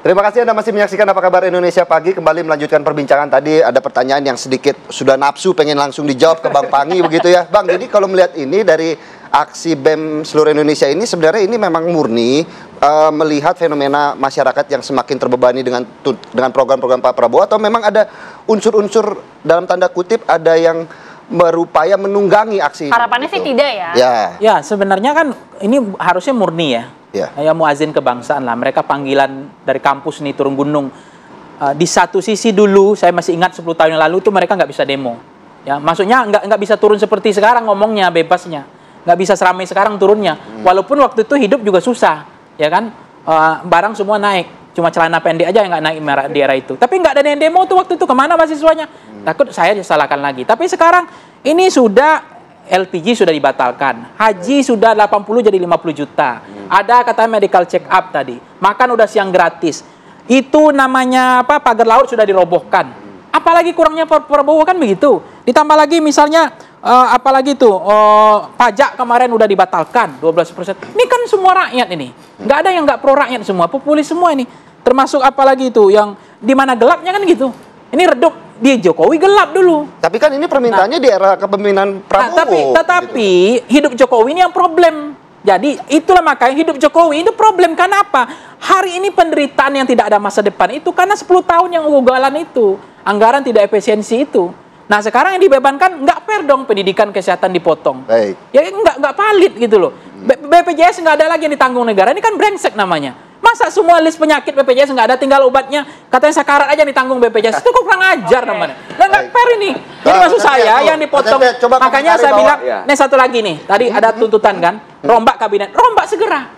Terima kasih Anda masih menyaksikan Apa Kabar Indonesia Pagi. Kembali melanjutkan perbincangan. Tadi ada pertanyaan yang sedikit sudah nafsu pengen langsung dijawab ke Bang Panggi begitu ya. Bang, jadi kalau melihat ini dari aksi BEM seluruh Indonesia ini sebenarnya ini memang murni melihat fenomena masyarakat yang semakin terbebani dengan program-program Pak Prabowo, atau memang ada unsur-unsur dalam tanda kutip ada yang berupaya menunggangi aksi ini? Harapannya sih tidak ya. Ya, sebenarnya kan ini harusnya murni ya. Ya, muazin kebangsaan lah. Mereka panggilan dari kampus nih turun gunung. Di satu sisi dulu, saya masih ingat 10 tahun yang lalu itu mereka nggak bisa demo. Ya, maksudnya nggak bisa turun seperti sekarang ngomongnya bebasnya. Nggak bisa seramai sekarang turunnya. Walaupun waktu itu hidup juga susah, ya kan? Barang semua naik. Cuma celana pendek aja yang nggak naik di era itu. Tapi nggak ada yang demo tuh waktu itu. Kemana mahasiswanya? Takut saya disalahkan lagi. Tapi sekarang ini sudah LPG sudah dibatalkan, haji sudah 80 jadi 50 juta. Ada katanya medical check up tadi, makan udah siang gratis. Itu namanya apa? Pagar laut sudah dirobohkan. Apalagi kurangnya Prabowo kan begitu. Ditambah lagi misalnya apalagi tuh pajak kemarin udah dibatalkan 12%. Ini kan semua rakyat ini. Nggak ada yang nggak pro rakyat semua, populis semua ini. Termasuk apalagi itu yang di mana gelapnya kan gitu. Ini redup di Jokowi gelap dulu. Tapi kan ini permintaannya di era kepemimpinan Prabowo. Tetapi hidup Jokowi ini yang problem. Jadi itulah makanya hidup Jokowi itu problem. Kenapa? Hari ini penderitaan yang tidak ada masa depan itu karena 10 tahun yang ugalan itu. Anggaran tidak efisiensi itu. Nah sekarang yang dibebankan nggak fair dong, pendidikan kesehatan dipotong. Baik. Ya nggak valid gitu loh. BPJS nggak ada lagi yang ditanggung negara. Ini kan brengsek namanya. Masa semua list penyakit BPJS nggak ada, tinggal obatnya katanya sakarat aja ditanggung BPJS. Itu kok kurang ajar namanya. Nggak fair ini. Jadi maksud saya yang dipotong. Makanya saya bilang, ini satu lagi nih. Tadi ada tuntutan kan, rombak kabinet. Rombak segera.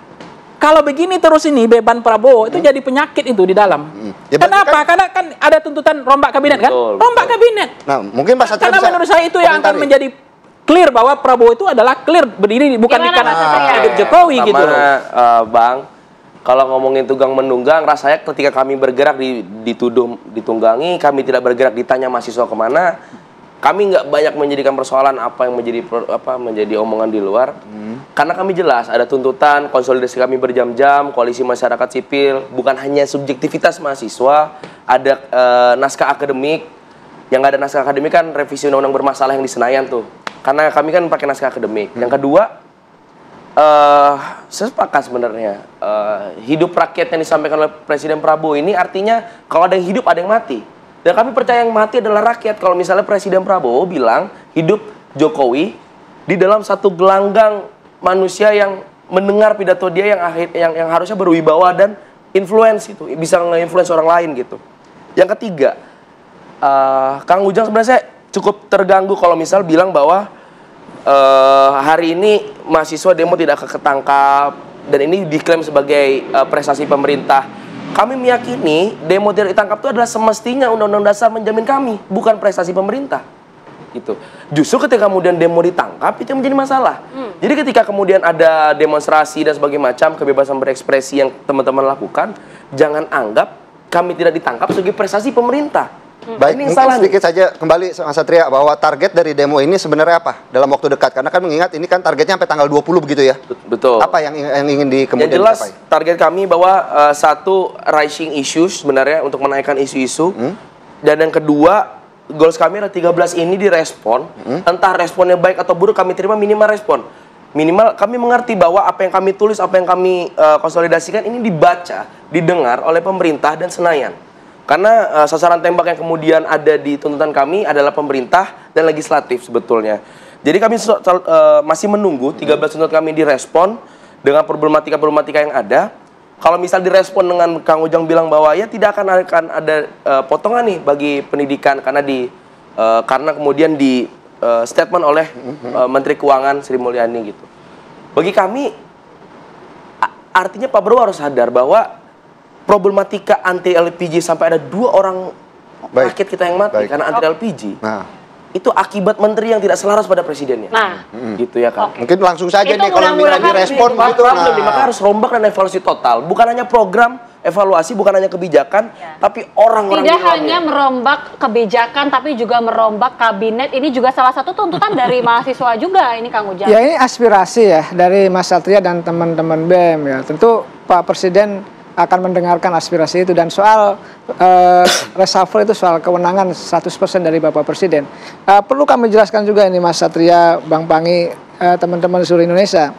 Kalau begini terus ini beban Prabowo itu jadi penyakit itu di dalam. Kenapa? Karena kan ada tuntutan rombak kabinet kan? Rombak kabinet. Nah, mungkin Pak Satria karena menurut saya itu yang akan menjadi clear bahwa Prabowo itu adalah clear berdiri bukan karena hidup Jokowi gitu loh. Bang, kalau ngomongin tunggang menunggang, rasanya ketika kami bergerak dituduh ditunggangi, kami tidak bergerak ditanya mahasiswa kemana, kami nggak banyak menjadikan persoalan apa yang menjadi omongan di luar. Karena kami jelas ada tuntutan, konsolidasi kami berjam-jam, koalisi masyarakat sipil, bukan hanya subjektivitas mahasiswa, ada naskah akademik. Yang nggak ada naskah akademik kan revisi undang-undang bermasalah yang di Senayan tuh. Karena kami kan pakai naskah akademik. Yang kedua, saya sepakat sebenarnya hidup rakyat yang disampaikan oleh Presiden Prabowo ini artinya kalau ada yang hidup ada yang mati, dan kami percaya yang mati adalah rakyat. Kalau misalnya Presiden Prabowo bilang hidup Jokowi di dalam satu gelanggang manusia yang mendengar pidato dia yang harusnya berwibawa dan influence itu bisa nge-influence orang lain gitu. Yang ketiga, Kang Ujang sebenarnya cukup terganggu kalau misal bilang bahwa hari ini mahasiswa demo tidak ketangkap dan ini diklaim sebagai prestasi pemerintah. Kami meyakini demo tidak ditangkap itu adalah semestinya Undang-Undang Dasar menjamin kami, bukan prestasi pemerintah. Gitu. Justru ketika kemudian demo ditangkap itu yang menjadi masalah. Jadi ketika kemudian ada demonstrasi dan sebagainya macam kebebasan berekspresi yang teman-teman lakukan, jangan anggap kami tidak ditangkap sebagai prestasi pemerintah. Baik, ini salah sedikit saja kembali Mas Satria bahwa target dari demo ini sebenarnya apa dalam waktu dekat? Karena kan mengingat ini kan targetnya sampai tanggal 20 begitu ya. Betul. Apa yang ingin kemudian yang jelas dicapai? Target kami bahwa satu, rising issues sebenarnya untuk menaikkan isu-isu. Dan yang kedua, goals kami adalah 13 ini direspon. Entah responnya baik atau buruk, kami terima minimal respon. Minimal kami mengerti bahwa apa yang kami tulis, apa yang kami konsolidasikan ini dibaca, didengar oleh pemerintah dan Senayan. Karena sasaran tembak yang kemudian ada di tuntutan kami adalah pemerintah dan legislatif sebetulnya. Jadi kami masih menunggu 13 tuntutan kami direspon dengan problematika-problematika yang ada. Kalau misal direspon dengan Kang Ujang bilang bahwa ya tidak akan ada potongan nih bagi pendidikan karena kemudian di statement oleh Menteri Keuangan Sri Mulyani gitu. Bagi kami artinya Pak Prabowo harus sadar bahwa problematika anti LPG sampai ada 2 orang rakyat kita yang mati karena anti LPG. Itu akibat menteri yang tidak selaras pada presidennya. Gitu ya kan. Mungkin langsung saja nih kalau minta direspon gitu. Maka harus rombak dan evaluasi total. Bukan hanya program evaluasi, bukan hanya kebijakan, tapi orang-orang tidak hanya merombak kebijakan, tapi juga merombak kabinet. Ini juga salah satu tuntutan dari mahasiswa juga ini Kang Ujang. Ya ini aspirasi ya dari Mas Satria dan teman-teman BEM ya. Tentu Pak Presiden akan mendengarkan aspirasi itu. Dan soal reshuffle itu soal kewenangan 100% dari Bapak Presiden. Perlu kami jelaskan juga ini Mas Satria, Bang Pangi, teman-teman seluruh Indonesia.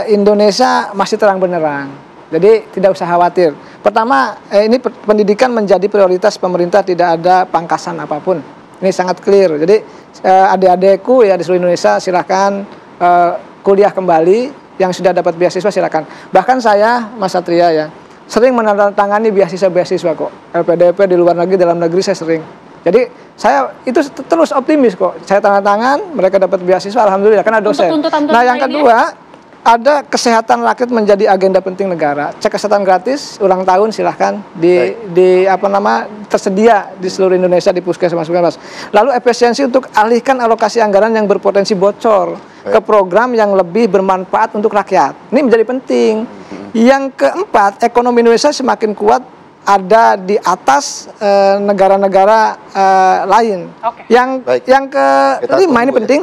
Indonesia masih terang benderang. Jadi tidak usah khawatir. Pertama, ini pendidikan menjadi prioritas pemerintah, tidak ada pangkasan apapun. Ini sangat clear. Jadi adik-adikku ya di seluruh Indonesia silahkan kuliah kembali, yang sudah dapat beasiswa silakan. Bahkan saya, Mas Satria ya, sering menandatangani beasiswa kok. LPDP di luar negeri, dalam negeri saya sering. Jadi saya itu terus optimis kok. Saya tanda tangan, mereka dapat beasiswa, alhamdulillah karena dosen. Nah yang kedua, ada kesehatan rakyat menjadi agenda penting negara. Cek kesehatan gratis, ulang tahun silahkan tersedia di seluruh Indonesia di puskesmas. Lalu efisiensi untuk alihkan alokasi anggaran yang berpotensi bocor ke program yang lebih bermanfaat untuk rakyat. Ini menjadi penting. Yang keempat, ekonomi Indonesia semakin kuat ada di atas negara-negara lain. Yang kelima ini penting.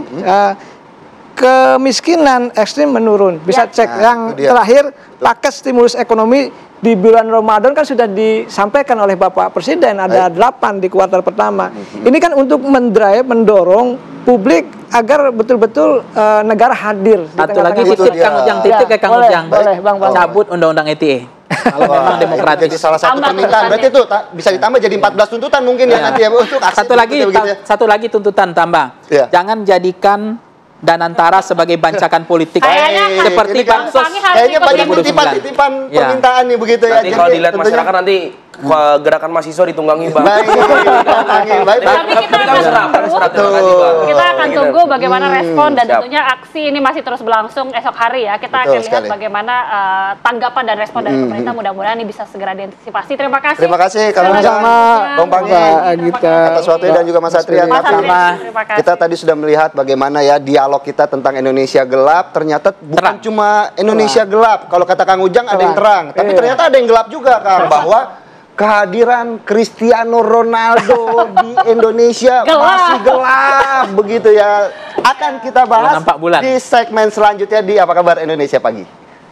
Kemiskinan ekstrim menurun. Bisa cek yang terakhir, paket stimulus ekonomi di bulan Ramadan kan sudah disampaikan oleh Bapak Presiden, ada 8 di kuartal pertama. Ini kan untuk mendorong publik agar betul-betul negara hadir. Satu lagi titip Kang Ujang, titip ke Kang Ujang. Boleh, Bang. Cabut undang-undang ITE. Kalau memang demokratis. Jadi salah satu permintaan. Berarti itu bisa ditambah jadi 14 tuntutan mungkin ya nanti ya untuk aksi. Satu lagi tuntutan tambah. Jangan jadikan Danantara sebagai bancakan politik seperti bansos. Kayaknya banyak titipan permintaan nih begitu ya. Nanti kalau dilihat masyarakat nanti gerakan mahasiswa ditunggangi Bang. Tapi kita akan tunggu bagaimana respon dan tentunya aksi ini masih terus berlangsung esok hari ya. Kita akan lihat bagaimana tanggapan dan respon dari pemerintah. Mudah-mudahan ini bisa segera diantisipasi. Terima kasih. Terima kasih sama Bang Pangi, atas waktunya dan juga Mas Satria. Kita tadi sudah melihat bagaimana ya dialog kita tentang Indonesia gelap. Ternyata bukan cuma Indonesia gelap. Kalau kata Kang Ujang ada yang terang, tapi ternyata ada yang gelap juga Kang, bahwa kehadiran Cristiano Ronaldo di Indonesia masih gelap begitu ya. Akan kita bahas di segmen selanjutnya di Apa Kabar Indonesia Pagi.